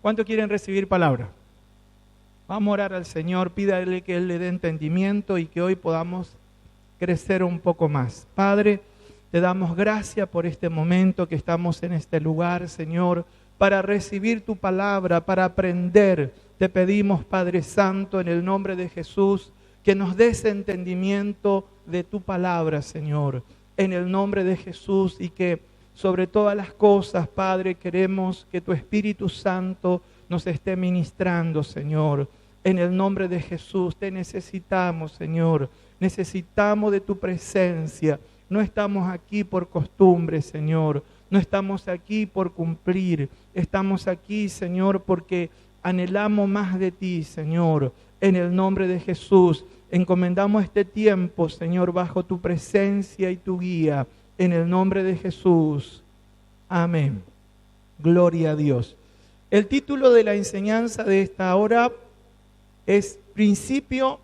¿Cuántos quieren recibir palabra? Vamos a orar al Señor, pídale que Él le dé entendimiento y que hoy podamos crecer un poco más. Padre, te damos gracias por este momento que estamos en este lugar, Señor, para recibir tu palabra, para aprender. Te pedimos, Padre Santo, en el nombre de Jesús, que nos des entendimiento de tu palabra, Señor, en el nombre de Jesús, y que sobre todas las cosas, Padre, queremos que tu Espíritu Santo nos esté ministrando, Señor. En el nombre de Jesús te necesitamos, Señor. Necesitamos de tu presencia. No estamos aquí por costumbre, Señor. No estamos aquí por cumplir. Estamos aquí, Señor, porque anhelamos más de ti, Señor. En el nombre de Jesús, encomendamos este tiempo, Señor, bajo tu presencia y tu guía. En el nombre de Jesús. Amén. Gloria a Dios. El título de la enseñanza de esta hora es Principio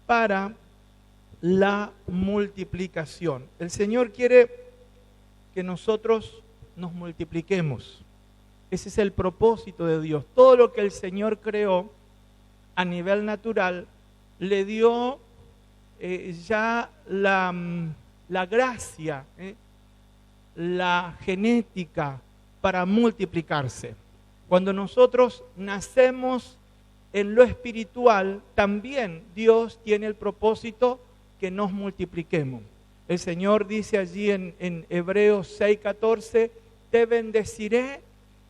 para la multiplicación. El Señor quiere que nosotros nos multipliquemos. Ese es el propósito de Dios. Todo lo que el Señor creó a nivel natural le dio ya la gracia, la genética para multiplicarse. Cuando nosotros nacemos en lo espiritual, también Dios tiene el propósito que nos multipliquemos. El Señor dice allí en Hebreos 6:14, te bendeciré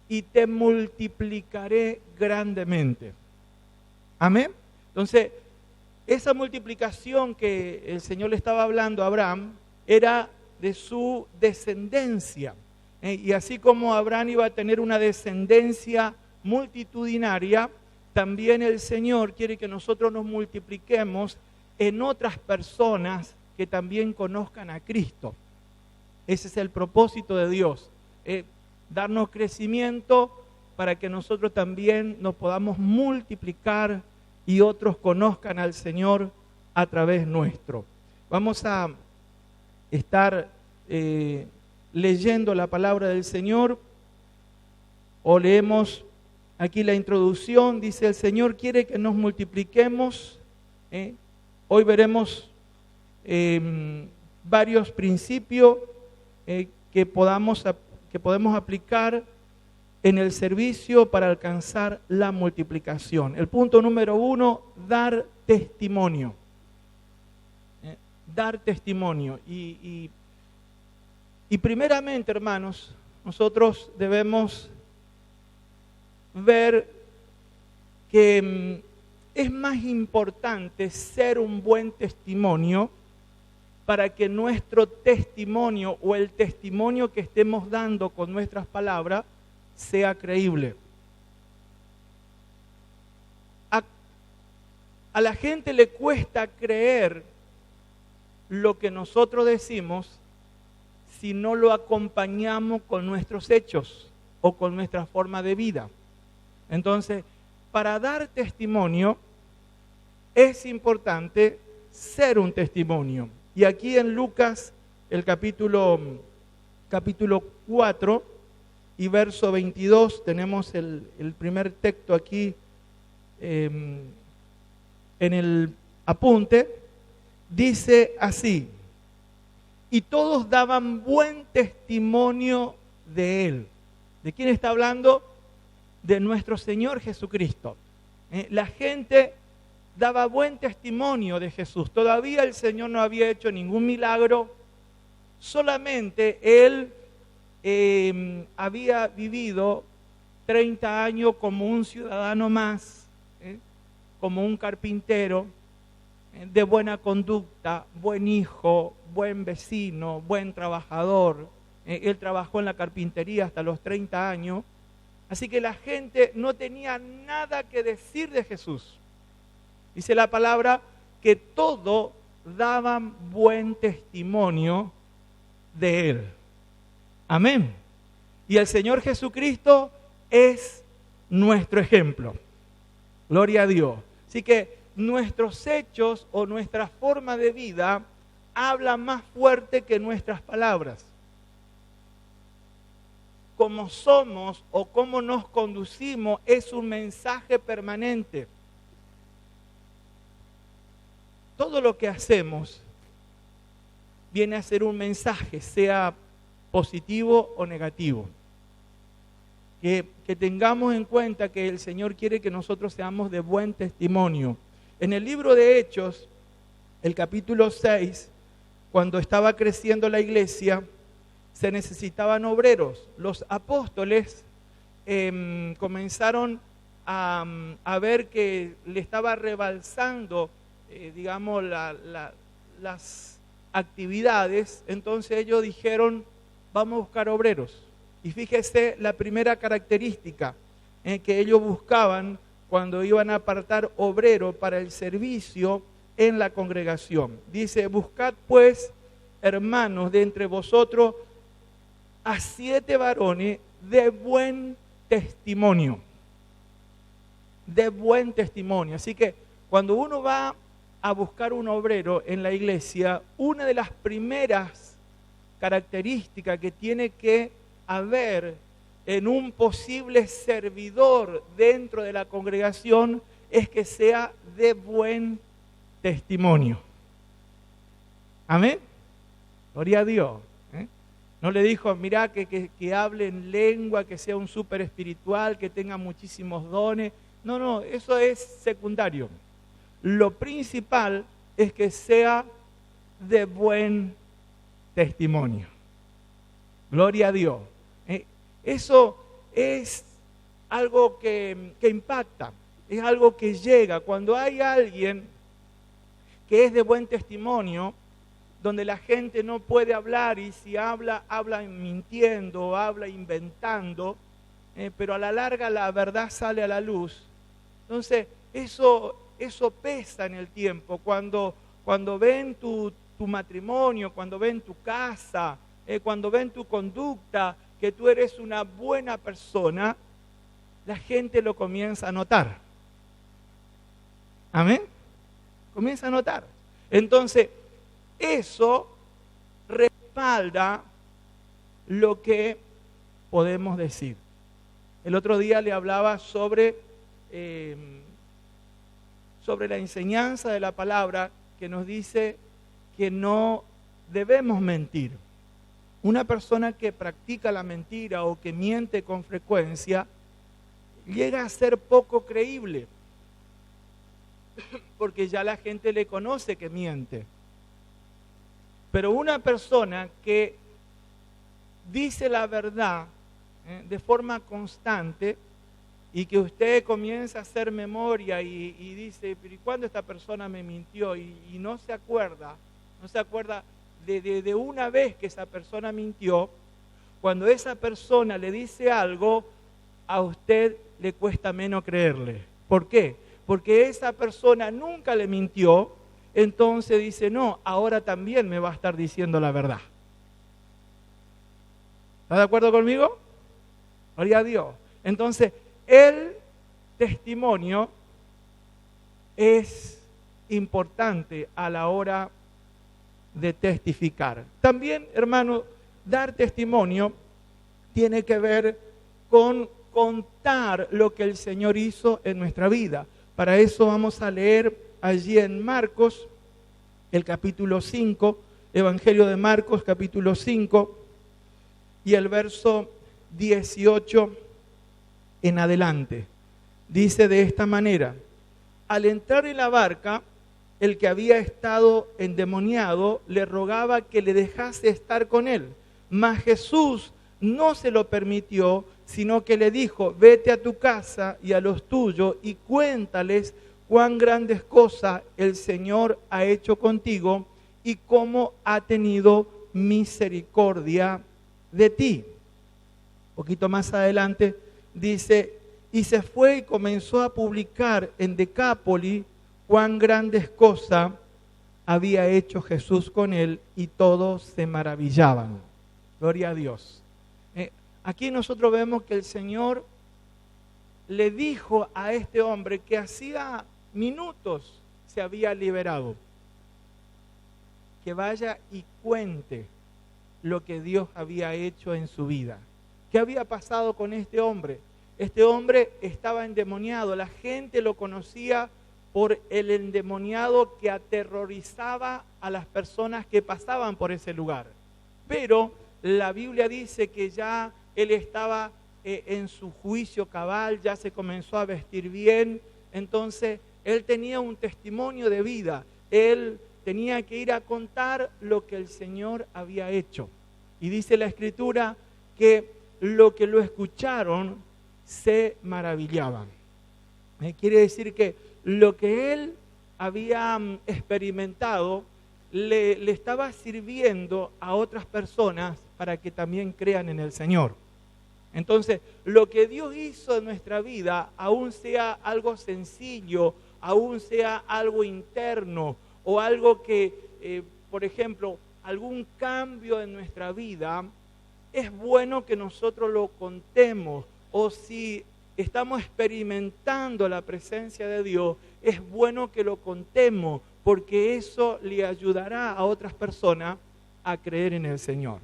y te multiplicaré grandemente. Amén. Entonces, esa multiplicación que el Señor le estaba hablando a Abraham era de su descendencia. Y así como Abraham iba a tener una descendencia multitudinaria, también el Señor quiere que nosotros nos multipliquemos en otras personas que también conozcan a Cristo. Ese es el propósito de Dios, darnos crecimiento para que nosotros también nos podamos multiplicar y otros conozcan al Señor a través nuestro. Vamos a estar leyendo la palabra del Señor, o leemos aquí la introducción. Dice: el Señor quiere que nos multipliquemos. Hoy veremos varios principios que podemos aplicar en el servicio para alcanzar la multiplicación. El punto número 1, dar testimonio. Dar testimonio. Y primeramente, hermanos, nosotros debemos ver que es más importante ser un buen testimonio para que nuestro testimonio o el testimonio que estemos dando con nuestras palabras sea creíble. A la gente le cuesta creer lo que nosotros decimos si no lo acompañamos con nuestros hechos o con nuestra forma de vida. Entonces, para dar testimonio es importante ser un testimonio. Y aquí en Lucas, el capítulo 4 y verso 22, tenemos el primer texto aquí en el apunte. Dice así: y todos daban buen testimonio de él. ¿De quién está hablando? De nuestro Señor Jesucristo. La gente daba buen testimonio de Jesús. Todavía el Señor no había hecho ningún milagro. Solamente Él había vivido 30 años como un ciudadano más, como un carpintero, de buena conducta, buen hijo, buen vecino, buen trabajador. Él trabajó en la carpintería hasta los 30 años. Así que la gente no tenía nada que decir de Jesús. Dice la palabra que todos daban buen testimonio de Él. Amén. Y el Señor Jesucristo es nuestro ejemplo. Gloria a Dios. Así que nuestros hechos o nuestra forma de vida habla más fuerte que nuestras palabras. cómo somos o cómo nos conducimos es un mensaje permanente. Todo lo que hacemos viene a ser un mensaje, sea positivo o negativo. Que tengamos en cuenta que el Señor quiere que nosotros seamos de buen testimonio. En el libro de Hechos, el capítulo 6, cuando estaba creciendo la iglesia, se necesitaban obreros. Los apóstoles comenzaron a ver que le estaba rebalsando, digamos, las actividades. Entonces ellos dijeron, vamos a buscar obreros. Y fíjese la primera característica que ellos buscaban cuando iban a apartar obrero para el servicio en la congregación. Dice, buscad pues, hermanos, de entre vosotros a 7 varones de buen testimonio. De buen testimonio. Así que cuando uno va a buscar un obrero en la iglesia, una de las primeras características que tiene que haber en un posible servidor dentro de la congregación es que sea de buen testimonio. Amén. Gloria a Dios. No le dijo, mirá que hable en lengua, que sea un súper espiritual, que tenga muchísimos dones. No, eso es secundario. Lo principal es que sea de buen testimonio. Gloria a Dios. Eso es algo que impacta, es algo que llega. Cuando hay alguien que es de buen testimonio, donde la gente no puede hablar y si habla mintiendo, habla inventando, pero a la larga la verdad sale a la luz. Entonces, eso pesa en el tiempo. Cuando ven tu matrimonio, cuando ven tu casa, cuando ven tu conducta, que tú eres una buena persona, la gente lo comienza a notar. Amén. Comienza a notar. Entonces, eso respalda lo que podemos decir. El otro día le hablaba sobre la enseñanza de la palabra que nos dice que no debemos mentir. Una persona que practica la mentira o que miente con frecuencia llega a ser poco creíble, porque ya la gente le conoce que miente. Pero una persona que dice la verdad de forma constante y que usted comienza a hacer memoria y dice, pero ¿y cuándo esta persona me mintió? Y no se acuerda de una vez que esa persona mintió. Cuando esa persona le dice algo, a usted le cuesta menos creerle. ¿Por qué? Porque esa persona nunca le mintió, entonces dice, no, ahora también me va a estar diciendo la verdad. ¿Está de acuerdo conmigo? Gloria a Dios. Entonces, el testimonio es importante a la hora de testificar. También, hermano, dar testimonio tiene que ver con contar lo que el Señor hizo en nuestra vida. Para eso vamos a leer allí en Marcos, el capítulo 5, Evangelio de Marcos, capítulo 5, y el verso 18 en adelante. Dice de esta manera: al entrar en la barca, el que había estado endemoniado le rogaba que le dejase estar con él. Mas Jesús no se lo permitió, sino que le dijo, vete a tu casa y a los tuyos y cuéntales cuán grandes cosas el Señor ha hecho contigo y cómo ha tenido misericordia de ti. Un poquito más adelante dice, y se fue y comenzó a publicar en Decápolis cuán grandes cosas había hecho Jesús con él, y todos se maravillaban. Gloria a Dios. Aquí nosotros vemos que el Señor le dijo a este hombre que hacía minutos se había liberado, que vaya y cuente lo que Dios había hecho en su vida. ¿Qué había pasado con este hombre? Este hombre estaba endemoniado, la gente lo conocía por el endemoniado que aterrorizaba a las personas que pasaban por ese lugar. Pero la Biblia dice que ya él estaba en su juicio cabal, ya se comenzó a vestir bien, entonces él tenía un testimonio de vida, él tenía que ir a contar lo que el Señor había hecho. Y dice la Escritura que lo que lo escucharon se maravillaban. Quiere decir que lo que él había experimentado le estaba sirviendo a otras personas para que también crean en el Señor. Entonces, lo que Dios hizo en nuestra vida, aún sea algo sencillo, aún sea algo interno o algo que, por ejemplo, algún cambio en nuestra vida, es bueno que nosotros lo contemos. O si estamos experimentando la presencia de Dios, es bueno que lo contemos, porque eso le ayudará a otras personas a creer en el Señor.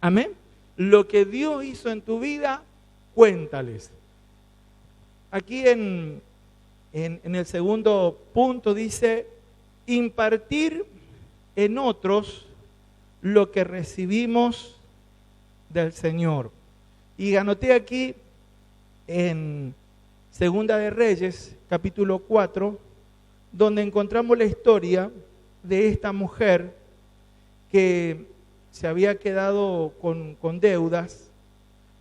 Amén. Lo que Dios hizo en tu vida, cuéntales. Aquí en el segundo punto dice, impartir en otros lo que recibimos del Señor. Y anoté aquí en Segunda de Reyes, capítulo 4, donde encontramos la historia de esta mujer que se había quedado con deudas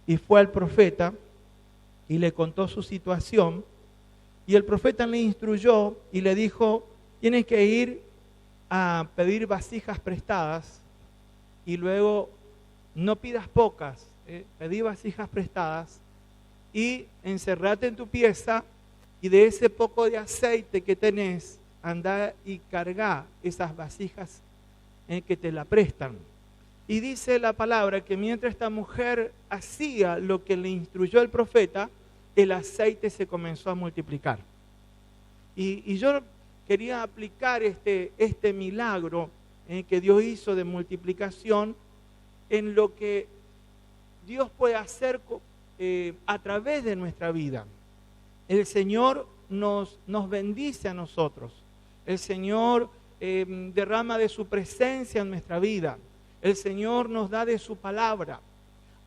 y fue al profeta y le contó su situación. Y el profeta le instruyó y le dijo, tienes que ir a pedir vasijas prestadas y luego no pidas pocas, pedí vasijas prestadas y encerrate en tu pieza y de ese poco de aceite que tenés, anda y carga esas vasijas que te la prestan. Y dice la palabra que mientras esta mujer hacía lo que le instruyó el profeta, el aceite se comenzó a multiplicar. Y yo quería aplicar este milagro que Dios hizo de multiplicación en lo que Dios puede hacer a través de nuestra vida. El Señor nos bendice a nosotros. El Señor derrama de su presencia en nuestra vida. El Señor nos da de su palabra.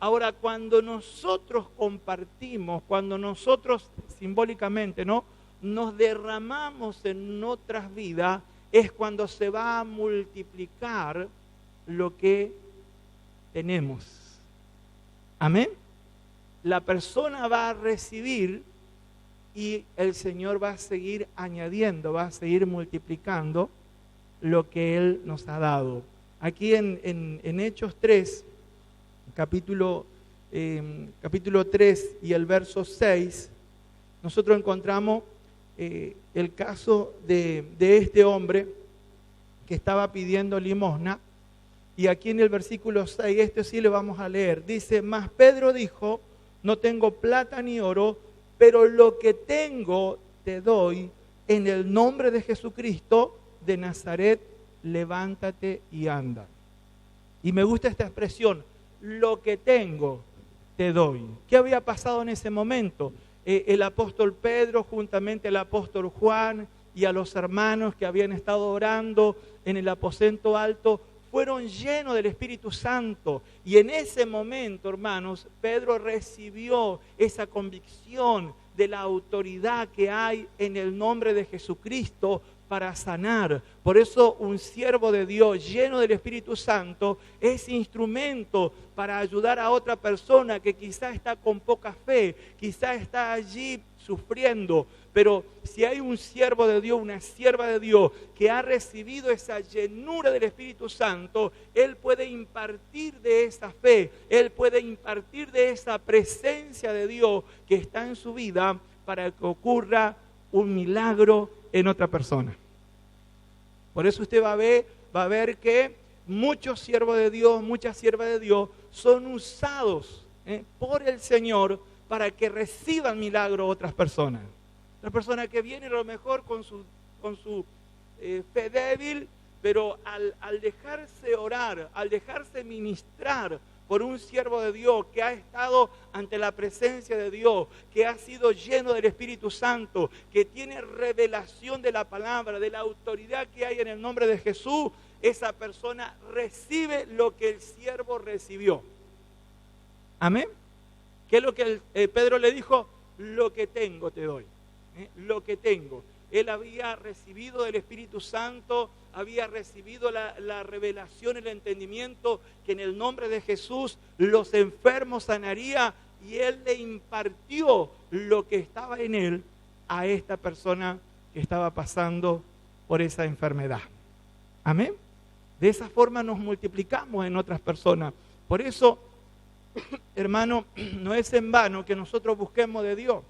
Ahora, cuando nosotros compartimos, cuando nosotros simbólicamente, ¿no?, nos derramamos en otras vidas, es cuando se va a multiplicar lo que tenemos. Amén. La persona va a recibir y el Señor va a seguir añadiendo, va a seguir multiplicando lo que Él nos ha dado. Aquí en Hechos 3, capítulo 3 y el verso 6, nosotros encontramos el caso de este hombre que estaba pidiendo limosna. Y aquí en el versículo 6, este sí lo vamos a leer. Dice, mas Pedro dijo, no tengo plata ni oro, pero lo que tengo te doy. En el nombre de Jesucristo de Nazaret, levántate y anda. Y me gusta esta expresión, lo que tengo te doy. ¿Qué había pasado en ese momento? El apóstol Pedro, juntamente al apóstol Juan y a los hermanos que habían estado orando en el aposento alto, fueron llenos del Espíritu Santo. Y en ese momento, hermanos, Pedro recibió esa convicción de la autoridad que hay en el nombre de Jesucristo para sanar. Por eso un siervo de Dios lleno del Espíritu Santo es instrumento para ayudar a otra persona que quizá está con poca fe, quizá está allí sufriendo. Pero si hay un siervo de Dios, una sierva de Dios que ha recibido esa llenura del Espíritu Santo, él puede impartir de esa fe, él puede impartir de esa presencia de Dios que está en su vida para que ocurra un milagro en otra persona. Por eso usted va a ver que muchos siervos de Dios, muchas siervas de Dios son usados por el Señor para que reciban milagro otras personas. Las personas que vienen a lo mejor con su fe débil, pero al dejarse orar, al dejarse ministrar por un siervo de Dios que ha estado ante la presencia de Dios, que ha sido lleno del Espíritu Santo, que tiene revelación de la palabra, de la autoridad que hay en el nombre de Jesús, esa persona recibe lo que el siervo recibió. Amén. ¿Qué es lo que Pedro le dijo? Lo que tengo te doy. Lo que tengo. Él había recibido del Espíritu Santo, había recibido la revelación, el entendimiento que en el nombre de Jesús los enfermos sanaría, y Él le impartió lo que estaba en Él a esta persona que estaba pasando por esa enfermedad. Amén. De esa forma nos multiplicamos en otras personas. Por eso, hermano, no es en vano que nosotros busquemos de Dios.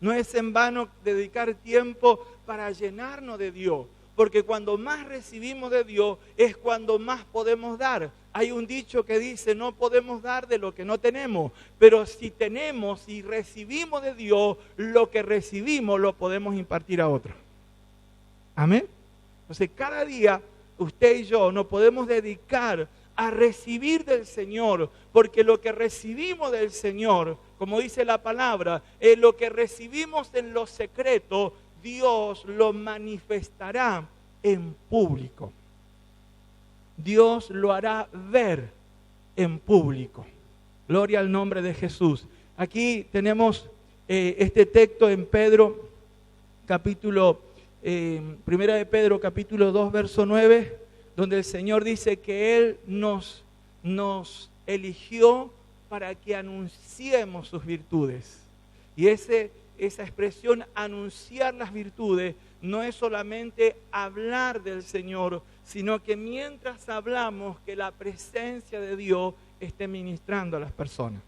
No es en vano dedicar tiempo para llenarnos de Dios, porque cuando más recibimos de Dios es cuando más podemos dar. Hay un dicho que dice, no podemos dar de lo que no tenemos, pero si tenemos y recibimos de Dios, lo que recibimos lo podemos impartir a otros. Amén. Entonces cada día usted y yo nos podemos dedicar a recibir del Señor, porque lo que recibimos del Señor, como dice la palabra, lo que recibimos en lo secreto, Dios lo manifestará en público. Dios lo hará ver en público. Gloria al nombre de Jesús. Aquí tenemos este texto en Pedro, primera de Pedro, capítulo 2, verso 9, donde el Señor dice que Él nos eligió para que anunciemos sus virtudes. Y esa expresión, anunciar las virtudes, no es solamente hablar del Señor, sino que mientras hablamos, que la presencia de Dios esté ministrando a las personas.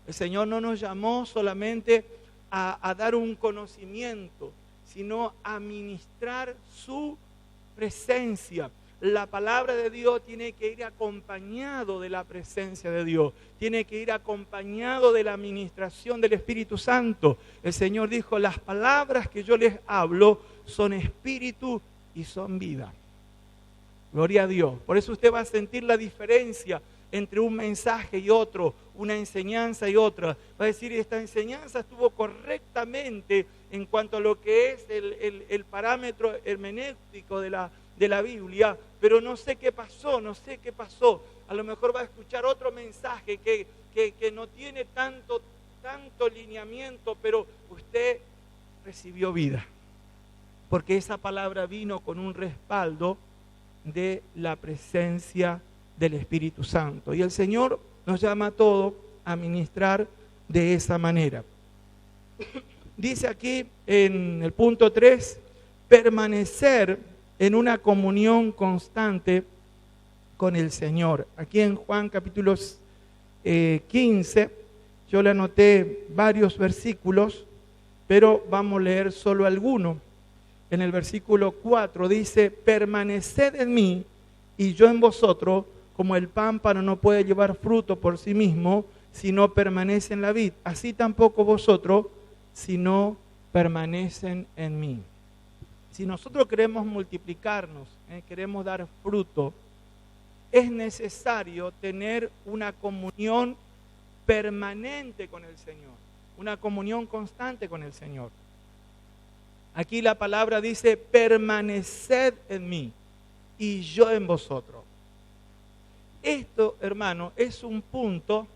El Señor no nos llamó solamente a dar un conocimiento, sino a ministrar su presencia. La palabra de Dios tiene que ir acompañado de la presencia de Dios, tiene que ir acompañado de la administración del Espíritu Santo. El Señor dijo, las palabras que yo les hablo son espíritu y son vida. Gloria a Dios. Por eso usted va a sentir la diferencia entre un mensaje y otro, una enseñanza y otra. Va a decir, esta enseñanza estuvo correctamente en cuanto a lo que es el parámetro hermenéutico de la Biblia, pero no sé qué pasó. A lo mejor va a escuchar otro mensaje que no tiene tanto lineamiento, pero usted recibió vida, porque esa palabra vino con un respaldo de la presencia del Espíritu Santo. Y el Señor nos llama a todos a ministrar de esa manera. Dice aquí en el punto 3, permanecer en una comunión constante con el Señor. Aquí en Juan capítulo 15, yo le anoté varios versículos, pero vamos a leer solo algunos. En el versículo 4 dice, permaneced en mí y yo en vosotros, como el pámpano no puede llevar fruto por sí mismo, si no permanece en la vid, así tampoco vosotros, si no permanecen en mí. Si nosotros queremos multiplicarnos, queremos dar fruto, es necesario tener una comunión permanente con el Señor, una comunión constante con el Señor. Aquí la palabra dice, permaneced en mí y yo en vosotros. Esto, hermano, es un punto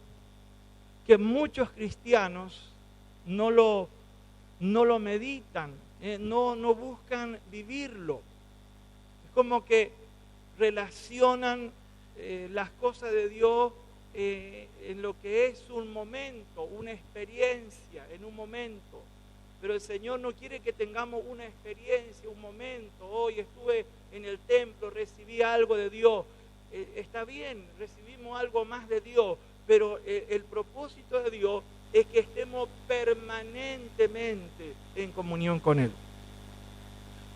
que muchos cristianos no lo meditan, no buscan vivirlo. Es como que relacionan las cosas de Dios en lo que es un momento, una experiencia en un momento. Pero el Señor no quiere que tengamos una experiencia, un momento. Hoy estuve en el templo, recibí algo de Dios. Está bien, recibimos algo más de Dios, pero el propósito de Dios es que estemos permanentemente en comunión con Él.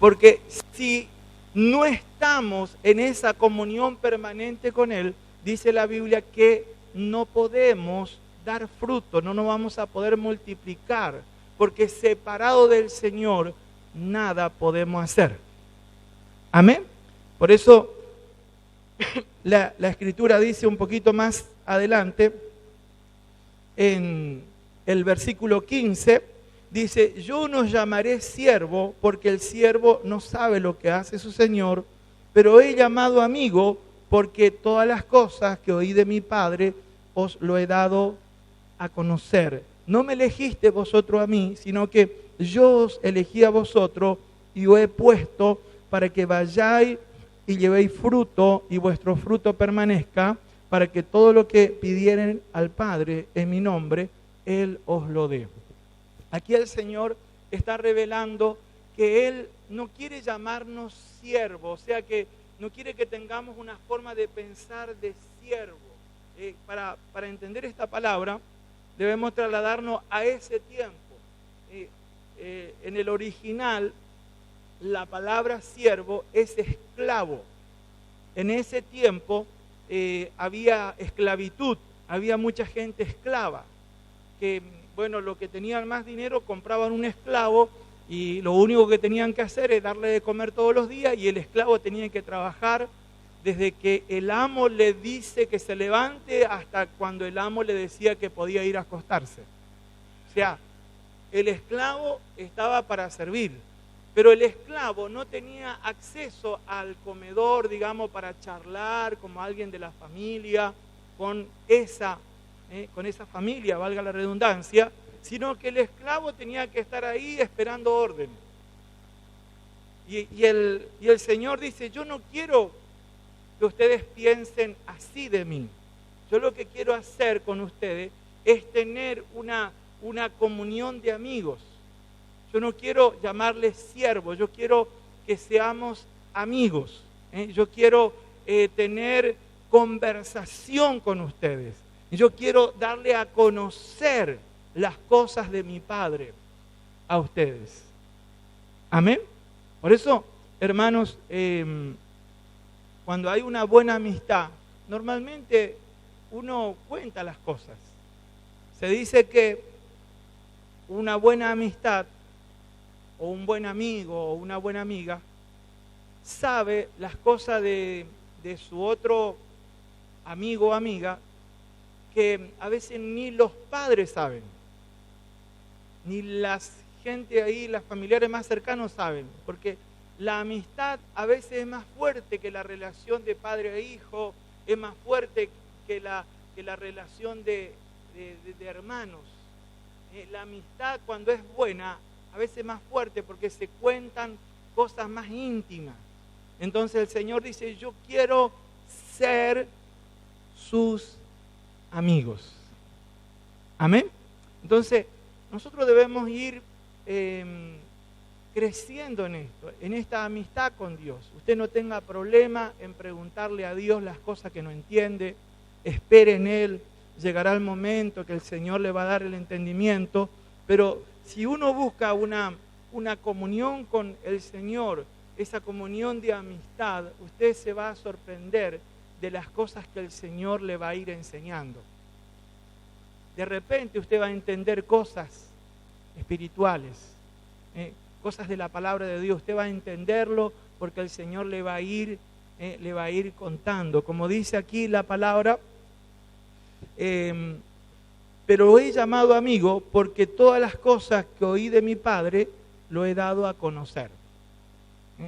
Porque si no estamos en esa comunión permanente con Él, dice la Biblia que no podemos dar fruto, no nos vamos a poder multiplicar, porque separado del Señor nada podemos hacer. Amén. Por eso la Escritura dice un poquito más adelante, en el versículo 15, dice, yo no llamaré siervo porque el siervo no sabe lo que hace su Señor, pero he llamado amigo porque todas las cosas que oí de mi Padre os lo he dado a conocer. No me elegiste vosotros a mí, sino que yo os elegí a vosotros y os he puesto para que vayáis y llevéis fruto y vuestro fruto permanezca, para que todo lo que pidieren al Padre en mi nombre, Él os lo dé. Aquí el Señor está revelando que Él no quiere llamarnos siervos, o sea que no quiere que tengamos una forma de pensar de siervo. Para entender esta palabra, debemos trasladarnos a ese tiempo. En el original, la palabra siervo es esclavo. En ese tiempo había esclavitud, había mucha gente esclava, que bueno, los que tenían más dinero compraban un esclavo y lo único que tenían que hacer es darle de comer todos los días y el esclavo tenía que trabajar desde que el amo le dice que se levante hasta cuando el amo le decía que podía ir a acostarse. O sea, el esclavo estaba para servir, pero el esclavo no tenía acceso al comedor, digamos, para charlar como alguien de la familia, con esa familia, valga la redundancia, sino que el esclavo tenía que estar ahí esperando orden. Y el Señor dice, yo no quiero que ustedes piensen así de mí. Yo lo que quiero hacer con ustedes es tener una comunión de amigos. Yo no quiero llamarles siervos, yo quiero que seamos amigos. Yo quiero tener conversación con ustedes. Yo quiero darle a conocer las cosas de mi Padre a ustedes. Amén. Por eso, hermanos, cuando hay una buena amistad, normalmente uno cuenta las cosas. Se dice que una buena amistad o un buen amigo o una buena amiga sabe las cosas de su otro amigo o amiga que a veces ni los padres saben, ni las gente ahí, las familiares más cercanos saben, porque la amistad a veces es más fuerte que la relación de padre a hijo, es más fuerte que la relación de hermanos. La amistad cuando es buena, a veces es más fuerte porque se cuentan cosas más íntimas. Entonces el Señor dice, yo quiero ser sus amigos. Amén. Entonces, nosotros debemos ir creciendo en esto, en esta amistad con Dios. Usted no tenga problema en preguntarle a Dios las cosas que no entiende. Espere en Él. Llegará el momento que el Señor le va a dar el entendimiento. Pero si uno busca una comunión con el Señor, esa comunión de amistad, usted se va a sorprender de las cosas que el Señor le va a ir enseñando. De repente usted va a entender cosas espirituales, cosas de la palabra de Dios. Usted va a entenderlo porque el Señor le va a ir contando. Como dice aquí la palabra, pero he llamado amigo porque todas las cosas que oí de mi Padre lo he dado a conocer.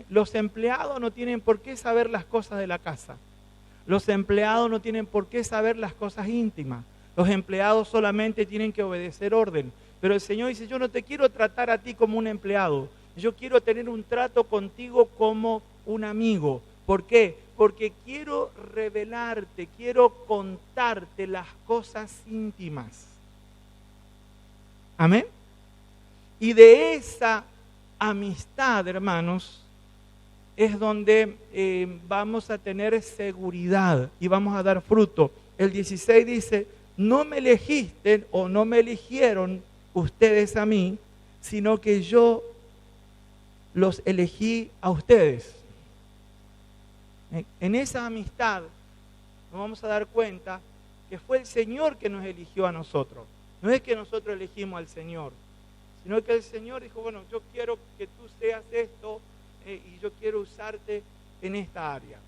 Los empleados no tienen por qué saber las cosas de la casa. Los empleados no tienen por qué saber las cosas íntimas. Los empleados solamente tienen que obedecer orden. Pero el Señor dice, yo no te quiero tratar a ti como un empleado. Yo quiero tener un trato contigo como un amigo. ¿Por qué? Porque quiero revelarte, quiero contarte las cosas íntimas. Amén. Y de esa amistad, hermanos, es donde vamos a tener seguridad y vamos a dar fruto. El 16 dice, no me elegiste o no me eligieron ustedes a mí, sino que yo los elegí a ustedes. En esa amistad nos vamos a dar cuenta que fue el Señor que nos eligió a nosotros. No es que nosotros elegimos al Señor, sino que el Señor dijo, bueno, yo quiero que tú seas esto y yo quiero usarte en esta área.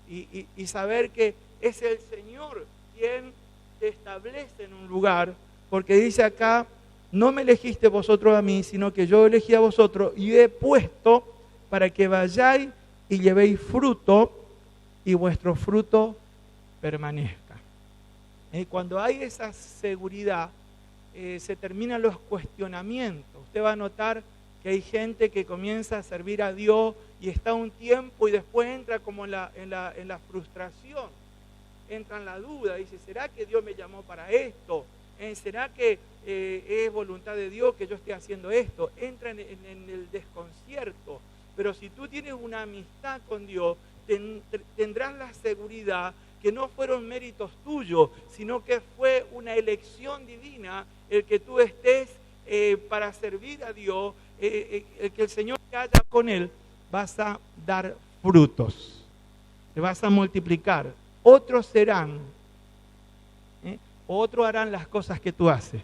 y saber que es el Señor quien te establece en un lugar, porque dice acá, no me elegiste vosotros a mí, sino que yo elegí a vosotros y he puesto para que vayáis y llevéis fruto y vuestro fruto permanezca. Cuando hay esa seguridad, se terminan los cuestionamientos. Usted va a notar que hay gente que comienza a servir a Dios y está un tiempo y después entra como en la frustración, entra en la duda, dice, ¿será que Dios me llamó para esto? ¿Será que es voluntad de Dios que yo esté haciendo esto? Entra en el desconcierto. Pero si tú tienes una amistad con Dios, tendrás la seguridad que no fueron méritos tuyos, sino que fue una elección divina el que tú estés para servir a Dios, el que el Señor te haya con Él, vas a dar frutos, te vas a multiplicar. Otros serán, otros harán las cosas que tú haces.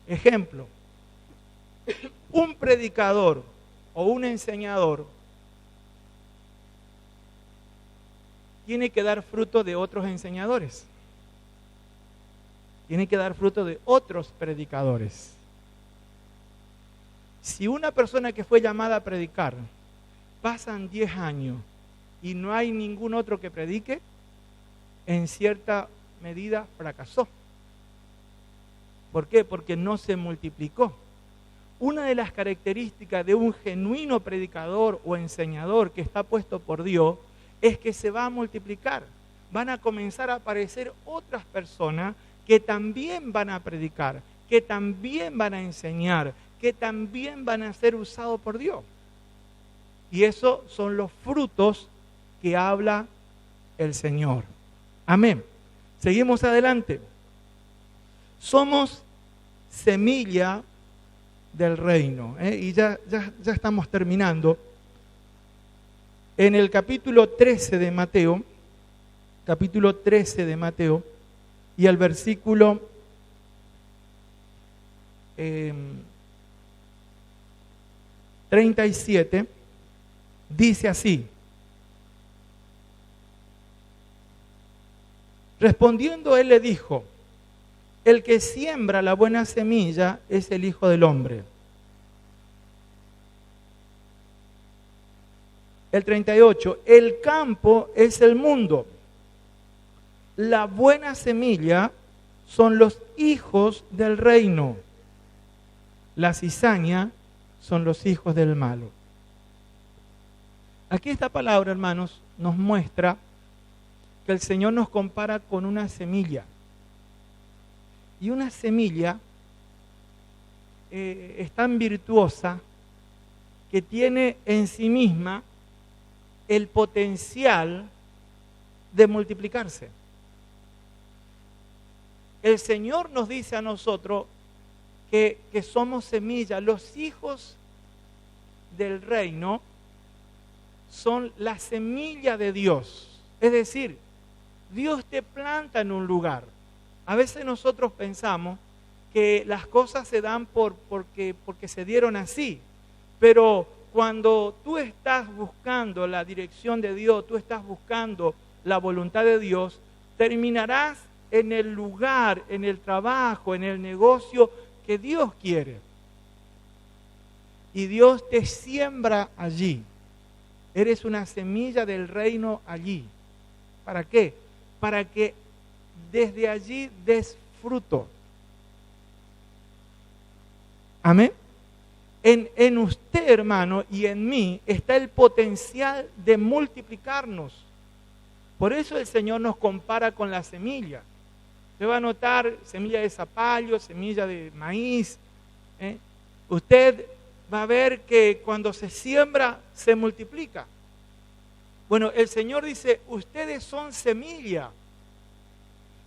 Ejemplo, un predicador o un enseñador tiene que dar fruto de otros enseñadores, tiene que dar fruto de otros predicadores. Si una persona que fue llamada a predicar, pasan 10 años y no hay ningún otro que predique, en cierta medida fracasó. ¿Por qué? Porque no se multiplicó. Una de las características de un genuino predicador o enseñador que está puesto por Dios es que se va a multiplicar. Van a comenzar a aparecer otras personas que también van a predicar, que también van a enseñar, que también van a ser usados por Dios. Y esos son los frutos que habla el Señor. Amén. Seguimos adelante. Somos semilla del reino. Y ya estamos terminando. En el capítulo 13 de Mateo, y el versículo 37, dice así: respondiendo él le dijo, el que siembra la buena semilla es el Hijo del Hombre. El 38, el campo es el mundo. La buena semilla son los hijos del reino. La cizaña son los hijos del malo. Aquí esta palabra, hermanos, nos muestra que el Señor nos compara con una semilla. Y una semilla es tan virtuosa que tiene en sí misma el potencial de multiplicarse. El Señor nos dice a nosotros que somos semillas. Los hijos del reino son la semilla de Dios. Es decir, Dios te planta en un lugar. A veces nosotros pensamos que las cosas se dan porque se dieron así, pero cuando tú estás buscando la dirección de Dios, tú estás buscando la voluntad de Dios, terminarás en el lugar, en el trabajo, en el negocio que Dios quiere. Y Dios te siembra allí. Eres una semilla del reino allí. ¿Para qué? Para que desde allí des fruto. Amén. En usted, hermano, y en mí está el potencial de multiplicarnos. Por eso el Señor nos compara con la semilla. Usted va a notar semilla de zapallo, semilla de maíz. Usted va a ver que cuando se siembra, se multiplica. Bueno, el Señor dice, ustedes son semilla.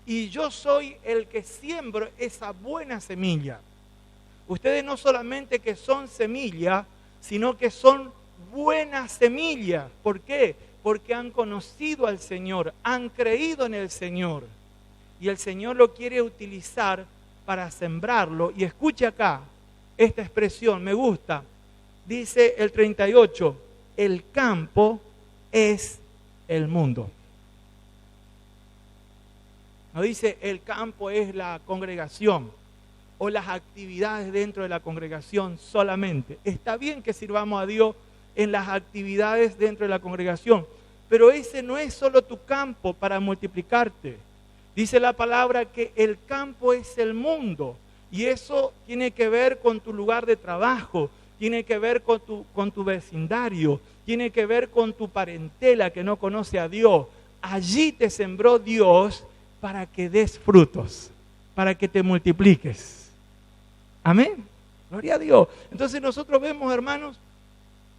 Y yo soy el que siembro esa buena semilla. Ustedes no solamente que son semilla, sino que son buenas semillas. ¿Por qué? Porque han conocido al Señor, han creído en el Señor. Y el Señor lo quiere utilizar para sembrarlo. Y escuche acá, esta expresión me gusta. Dice el 38, el campo es el mundo. No dice el campo es la congregación o las actividades dentro de la congregación solamente. Está bien que sirvamos a Dios en las actividades dentro de la congregación, pero ese no es solo tu campo para multiplicarte. Dice la palabra que el campo es el mundo, y eso tiene que ver con tu lugar de trabajo, tiene que ver con tu vecindario, tiene que ver con tu parentela que no conoce a Dios. Allí te sembró Dios para que des frutos, para que te multipliques. Amén. Gloria a Dios. Entonces nosotros vemos, hermanos,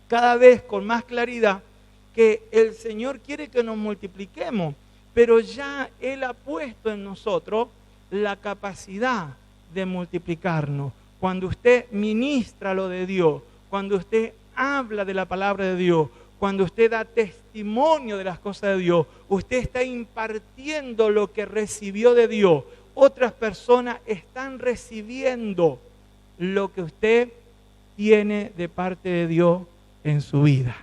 cada vez con más claridad que el Señor quiere que nos multipliquemos, pero ya Él ha puesto en nosotros la capacidad de multiplicarnos. Cuando usted ministra lo de Dios, cuando usted habla de la palabra de Dios, cuando usted da testimonio de las cosas de Dios, usted está impartiendo lo que recibió de Dios. Otras personas están recibiendo lo que usted tiene de parte de Dios en su vida.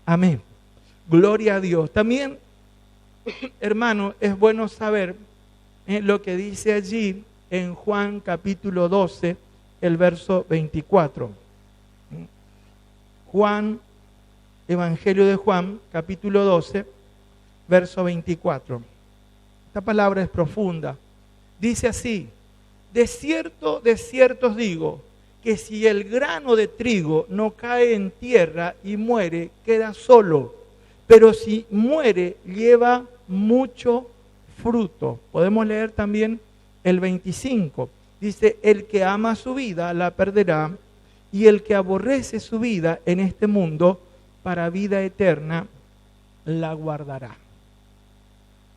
Amén. Gloria a Dios. También, hermano, es bueno saber lo que dice allí en Juan capítulo 12, el verso 24. Juan, Evangelio de Juan, capítulo 12, verso 24. Esta palabra es profunda. Dice así: de cierto os digo, que si el grano de trigo no cae en tierra y muere, queda solo. Pero si muere, lleva mucho fruto. Podemos leer también el 25. Dice, el que ama su vida la perderá, y el que aborrece su vida en este mundo, para vida eterna, la guardará.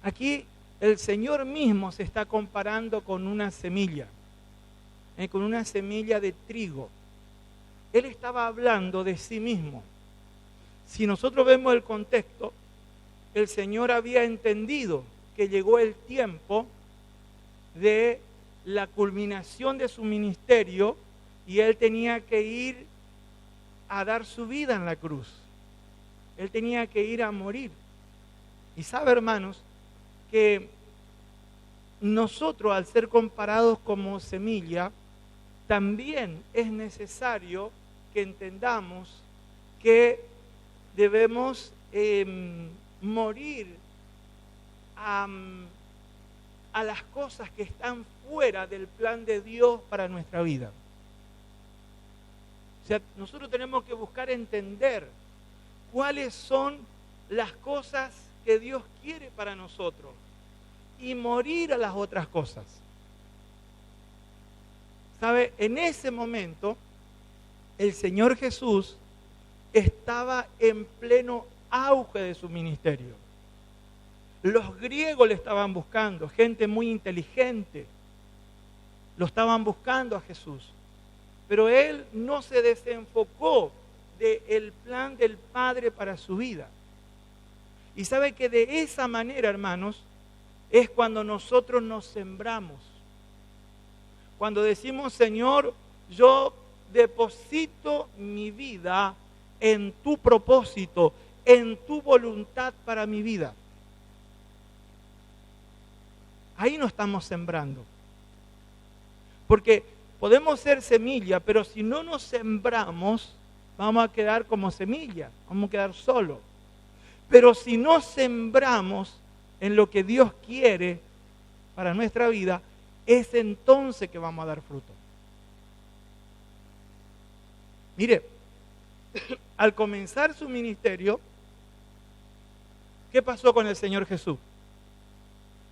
Aquí el Señor mismo se está comparando con una semilla, con una semilla de trigo. Él estaba hablando de sí mismo. Si nosotros vemos el contexto, el Señor había entendido que llegó el tiempo de la culminación de su ministerio y Él tenía que ir a dar su vida en la cruz. Él tenía que ir a morir. Y sabe, hermanos, que nosotros, al ser comparados como semilla, también es necesario que entendamos que debemos morir a las cosas que están fuera del plan de Dios para nuestra vida. O sea, nosotros tenemos que buscar entender cuáles son las cosas que Dios quiere para nosotros y morir a las otras cosas. ¿Sabe? En ese momento, el Señor Jesús estaba en pleno auge de su ministerio. Los griegos le estaban buscando, gente muy inteligente, lo estaban buscando a Jesús. Pero Él no se desenfocó del plan del Padre para su vida. Y sabe que de esa manera, hermanos, es cuando nosotros nos sembramos. Cuando decimos, Señor, yo deposito mi vida en tu propósito, en tu voluntad para mi vida. Ahí no estamos sembrando. Porque podemos ser semilla, pero si no nos sembramos, vamos a quedar como semilla, vamos a quedar solos. Pero si no sembramos en lo que Dios quiere para nuestra vida, es entonces que vamos a dar fruto. Mire, al comenzar su ministerio, ¿qué pasó con el Señor Jesús?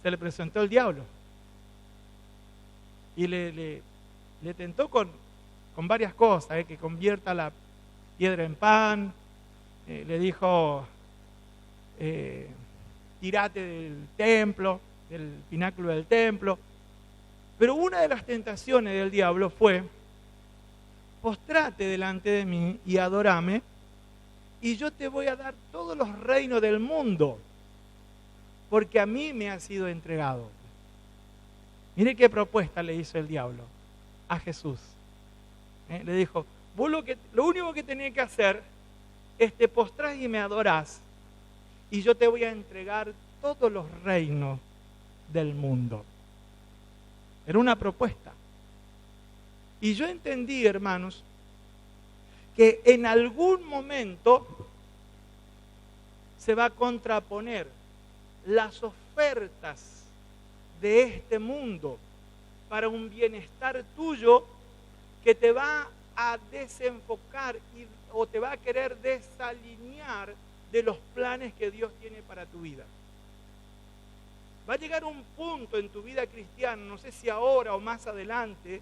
Se le presentó el diablo y le tentó con varias cosas, que convierta la piedra en pan, le dijo, tírate del templo, del pináculo del templo. Pero una de las tentaciones del diablo fue, postrate delante de mí y adorame, y yo te voy a dar todos los reinos del mundo, porque a mí me ha sido entregado. Mire qué propuesta le hizo el diablo a Jesús. Le dijo, vos lo único que tenés que hacer es te postrás y me adorás, y yo te voy a entregar todos los reinos del mundo. Era una propuesta. Y yo entendí, hermanos, que en algún momento se va a contraponer las ofertas de este mundo para un bienestar tuyo que te va a desenfocar o te va a querer desalinear de los planes que Dios tiene para tu vida. Va a llegar un punto en tu vida cristiana, no sé si ahora o más adelante,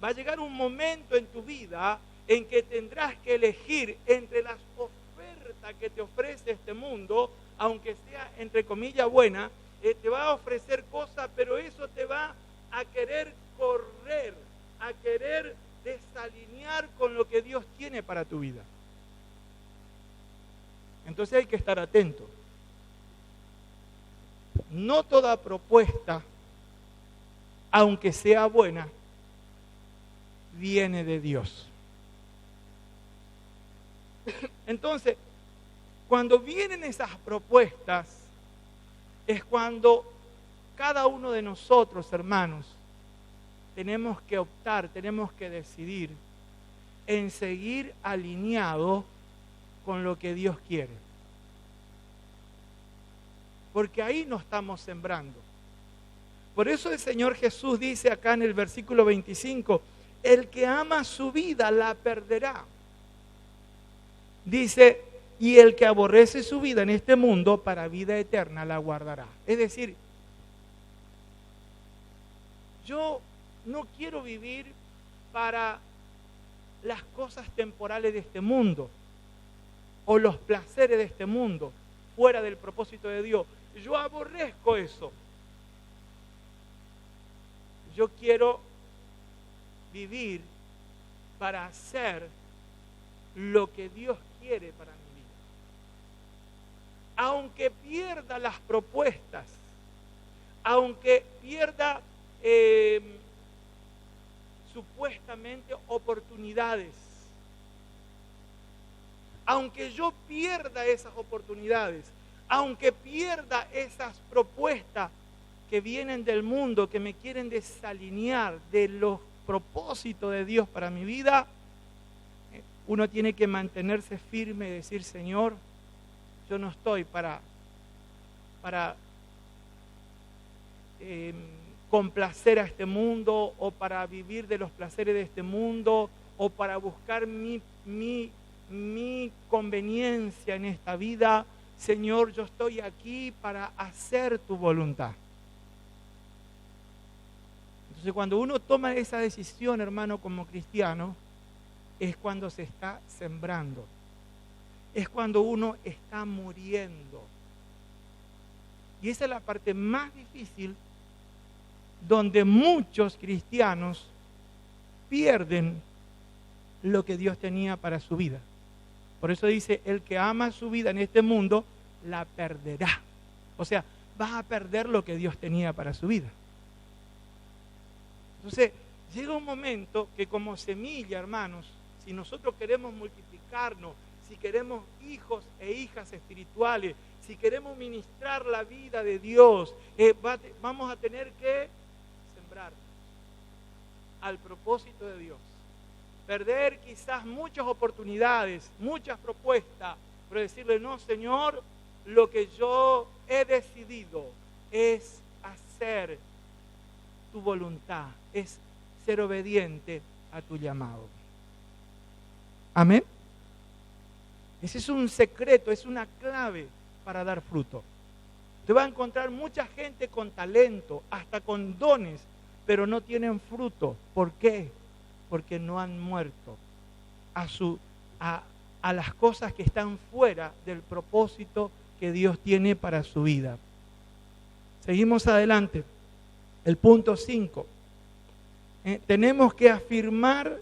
va a llegar un momento en tu vida en que tendrás que elegir entre las ofertas que te ofrece este mundo, aunque sea entre comillas buena, te va a ofrecer cosas, pero eso te va a querer correr, a querer desalinear con lo que Dios tiene para tu vida. Entonces hay que estar atento. No toda propuesta, aunque sea buena, viene de Dios. Entonces, cuando vienen esas propuestas, es cuando cada uno de nosotros, hermanos, tenemos que optar, tenemos que decidir en seguir alineado con lo que Dios quiere. Porque ahí nos estamos sembrando. Por eso el Señor Jesús dice acá en el versículo 25, el que ama su vida la perderá. Dice, y el que aborrece su vida en este mundo para vida eterna la guardará. Es decir, yo no quiero vivir para las cosas temporales de este mundo o los placeres de este mundo fuera del propósito de Dios. Yo aborrezco eso. Yo quiero vivir para hacer lo que Dios quiere para mi vida. Aunque pierda las propuestas, aunque pierda supuestamente oportunidades, aunque yo pierda esas oportunidades, aunque pierda esas propuestas que vienen del mundo, que me quieren desalinear de los propósitos de Dios para mi vida, uno tiene que mantenerse firme y decir, Señor, yo no estoy para complacer a este mundo o para vivir de los placeres de este mundo o para buscar mi conveniencia en esta vida. Señor, yo estoy aquí para hacer tu voluntad. Entonces, cuando uno toma esa decisión, hermano, como cristiano, es cuando se está sembrando. Es cuando uno está muriendo. Y esa es la parte más difícil, donde muchos cristianos pierden lo que Dios tenía para su vida. Por eso dice, el que ama su vida en este mundo, la perderá. O sea, vas a perder lo que Dios tenía para su vida. Entonces, llega un momento que como semilla, hermanos, si nosotros queremos multiplicarnos, si queremos hijos e hijas espirituales, si queremos ministrar la vida de Dios, vamos a tener que sembrarnos al propósito de Dios. Perder quizás muchas oportunidades, muchas propuestas, pero decirle, no, Señor, lo que yo he decidido es hacer tu voluntad, es ser obediente a tu llamado. Amén. Ese es un secreto, es una clave para dar fruto. Te va a encontrar mucha gente con talento, hasta con dones, pero no tienen fruto. ¿Por qué? Porque no han muerto a las cosas que están fuera del propósito que Dios tiene para su vida. Seguimos adelante. El punto 5. Tenemos que afirmar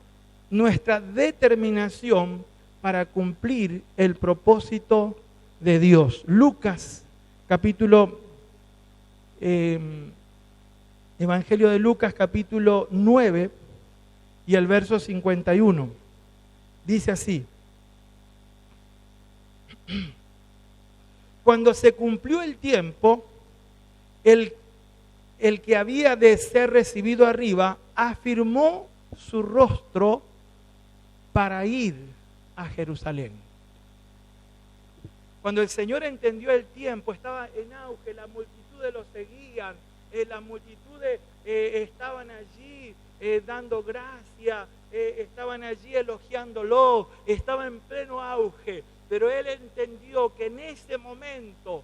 nuestra determinación para cumplir el propósito de Dios. Lucas, Evangelio de Lucas, capítulo 9 y el verso 51. Dice así: cuando se cumplió el tiempo, el que había de ser recibido arriba afirmó su rostro para ir a Jerusalén. Cuando el Señor entendió el tiempo, estaba en auge, la multitud lo seguían, las multitudes estaban allí dando gracia, estaban allí elogiándolo, estaba en pleno auge, pero él entendió que en ese momento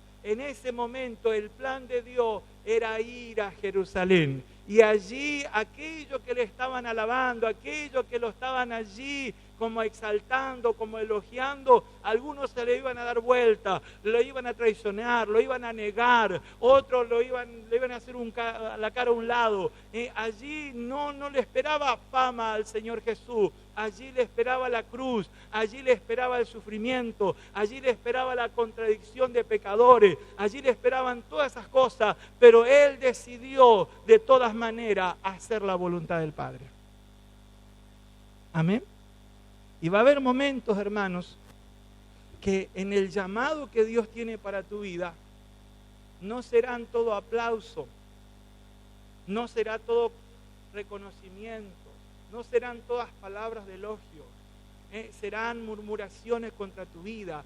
el plan de Dios era ir a Jerusalén. Y allí aquellos que le estaban alabando, aquellos que lo estaban allí como exaltando, como elogiando, algunos se le iban a dar vuelta, lo iban a traicionar, lo iban a negar, otros le iban a hacer la cara a un lado. Allí no le esperaba fama al Señor Jesús, allí le esperaba la cruz, allí le esperaba el sufrimiento, allí le esperaba la contradicción de pecadores, allí le esperaban todas esas cosas, pero él decidió de todas maneras hacer la voluntad del Padre. Amén. Y va a haber momentos, hermanos, que en el llamado que Dios tiene para tu vida, no serán todo aplauso, no será todo reconocimiento, no serán todas palabras de elogio, serán murmuraciones contra tu vida,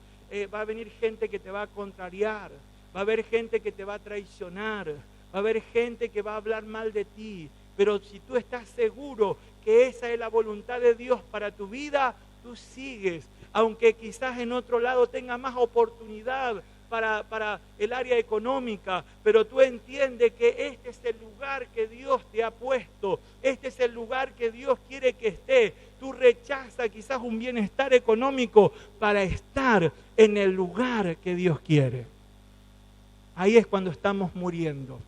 va a venir gente que te va a contrariar, va a haber gente que te va a traicionar, va a haber gente que va a hablar mal de ti, pero si tú estás seguro que esa es la voluntad de Dios para tu vida, tú sigues, aunque quizás en otro lado tenga más oportunidad para el área económica, pero tú entiendes que este es el lugar que Dios te ha puesto, este es el lugar que Dios quiere que esté. Tú rechazas quizás un bienestar económico para estar en el lugar que Dios quiere. Ahí es cuando estamos muriendo.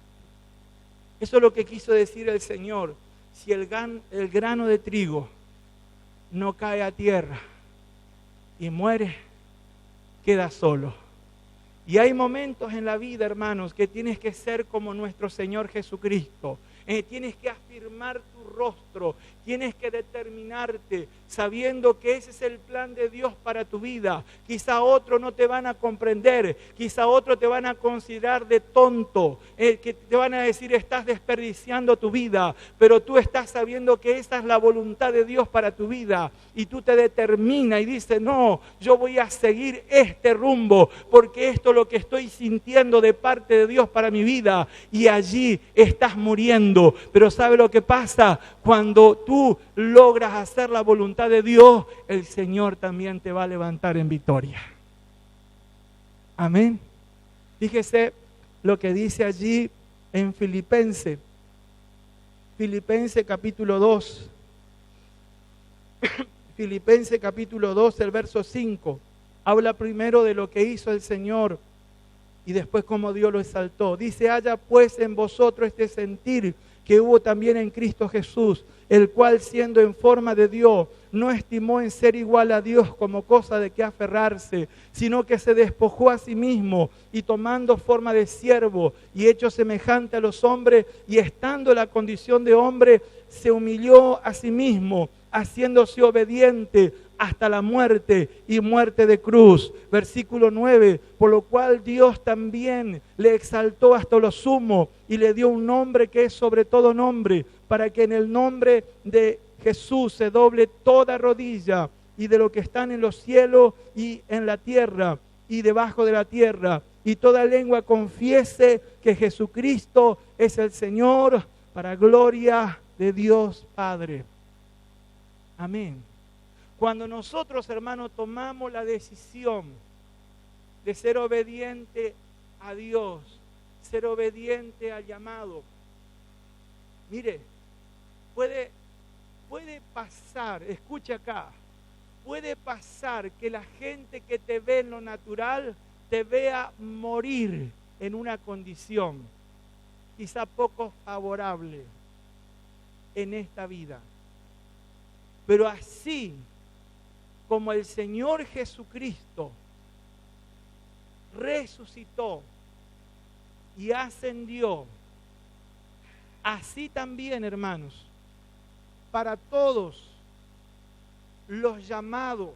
Eso es lo que quiso decir el Señor. Si el grano de trigo no cae a tierra y muere, queda solo. Y hay momentos en la vida, hermanos, que tienes que ser como nuestro Señor Jesucristo. Tienes que afirmar tu rostro, tienes que determinarte sabiendo que ese es el plan de Dios para tu vida. Quizá otros no te van a comprender, quizá otros te van a considerar de tonto, que te van a decir estás desperdiciando tu vida, pero tú estás sabiendo que esa es la voluntad de Dios para tu vida y tú te determinas y dices, no, yo voy a seguir este rumbo porque esto es lo que estoy sintiendo de parte de Dios para mi vida, y allí estás muriendo. Pero ¿sabe lo que pasa? Cuando tú logras hacer la voluntad de Dios, el Señor también te va a levantar en victoria. Amén. Fíjese lo que dice allí en Filipenses capítulo 2. Filipenses capítulo 2, el verso 5. Habla primero de lo que hizo el Señor y después cómo Dios lo exaltó. Dice, haya pues en vosotros este sentir que hubo también en Cristo Jesús, el cual siendo en forma de Dios, no estimó en ser igual a Dios como cosa de que aferrarse, sino que se despojó a sí mismo y tomando forma de siervo y hecho semejante a los hombres y estando en la condición de hombre, se humilló a sí mismo, haciéndose obediente hasta la muerte y muerte de cruz. Versículo 9, por lo cual Dios también le exaltó hasta lo sumo y le dio un nombre que es sobre todo nombre, para que en el nombre de Jesús se doble toda rodilla y de lo que están en los cielos y en la tierra y debajo de la tierra, y toda lengua confiese que Jesucristo es el Señor, para gloria de Dios Padre. Amén. Cuando nosotros, hermanos, tomamos la decisión de ser obediente a Dios, ser obediente al llamado, mire, puede pasar, escucha acá, puede pasar que la gente que te ve en lo natural te vea morir en una condición quizá poco favorable en esta vida. Pero así como el Señor Jesucristo resucitó y ascendió, así también, hermanos, para todos los llamados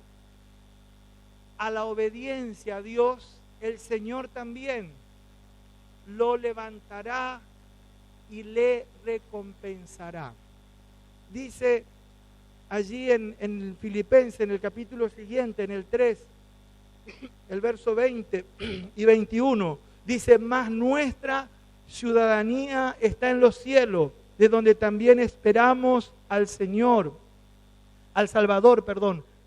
a la obediencia a Dios, el Señor también lo levantará y le recompensará. Dice allí en Filipenses, en el capítulo siguiente, en el 3, el verso 20 y 21, dice: mas nuestra ciudadanía está en los cielos, de donde también esperamos al Salvador,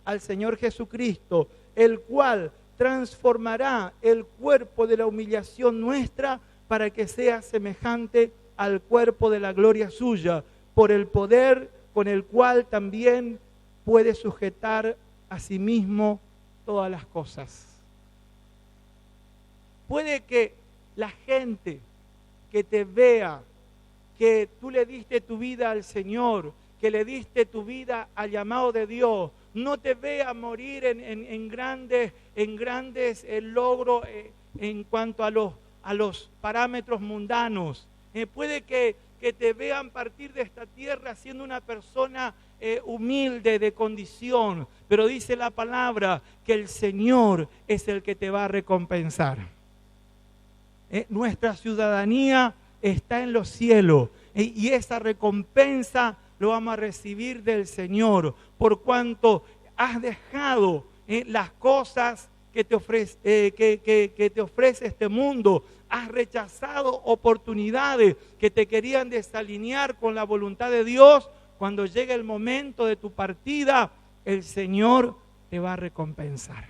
al Señor Jesucristo, el cual transformará el cuerpo de la humillación nuestra para que sea semejante al cuerpo de la gloria suya, por el poder con el cual también puede sujetar a sí mismo todas las cosas. Puede que la gente que te vea, que tú le diste tu vida al Señor, que le diste tu vida al llamado de Dios, no te vea morir en grandes logros en cuanto a los parámetros mundanos. Puede que te vean partir de esta tierra siendo una persona humilde de condición, pero dice la palabra que el Señor es el que te va a recompensar. Nuestra ciudadanía está en los cielos y esa recompensa lo vamos a recibir del Señor, por cuanto has dejado las cosas que te ofrece este mundo. Has rechazado oportunidades que te querían desalinear con la voluntad de Dios. Cuando llegue el momento de tu partida, el Señor te va a recompensar.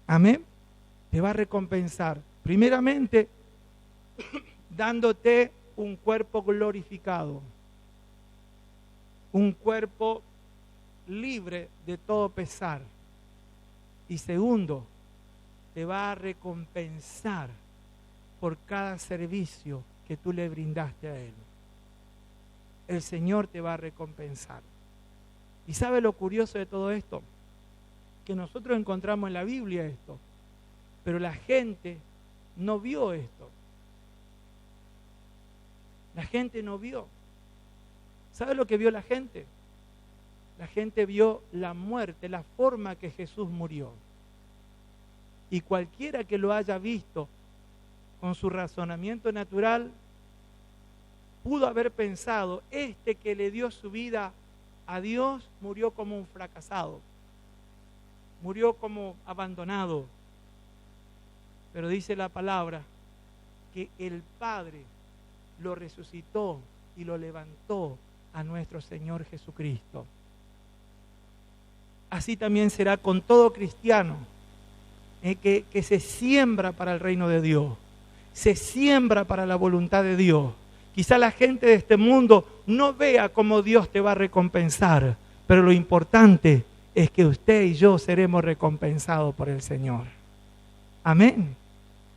Amén. Te va a recompensar. Primeramente, dándote un cuerpo glorificado. Un cuerpo libre de todo pesar. Y segundo, te va a recompensar por cada servicio que tú le brindaste a Él. El Señor te va a recompensar. ¿Y sabe lo curioso de todo esto? Que nosotros encontramos en la Biblia esto, pero la gente no vio esto. La gente no vio. ¿Sabe lo que vio la gente? La gente vio la muerte, la forma que Jesús murió. Y cualquiera que lo haya visto con su razonamiento natural, pudo haber pensado: este que le dio su vida a Dios murió como un fracasado, murió como abandonado. Pero dice la palabra que el Padre lo resucitó y lo levantó a nuestro Señor Jesucristo. Así también será con todo cristiano que se siembra para el reino de Dios, se siembra para la voluntad de Dios. Quizá la gente de este mundo no vea cómo Dios te va a recompensar, pero lo importante es que usted y yo seremos recompensados por el Señor. Amén.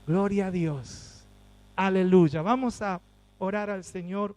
Gloria a Dios. Aleluya. Vamos a orar al Señor.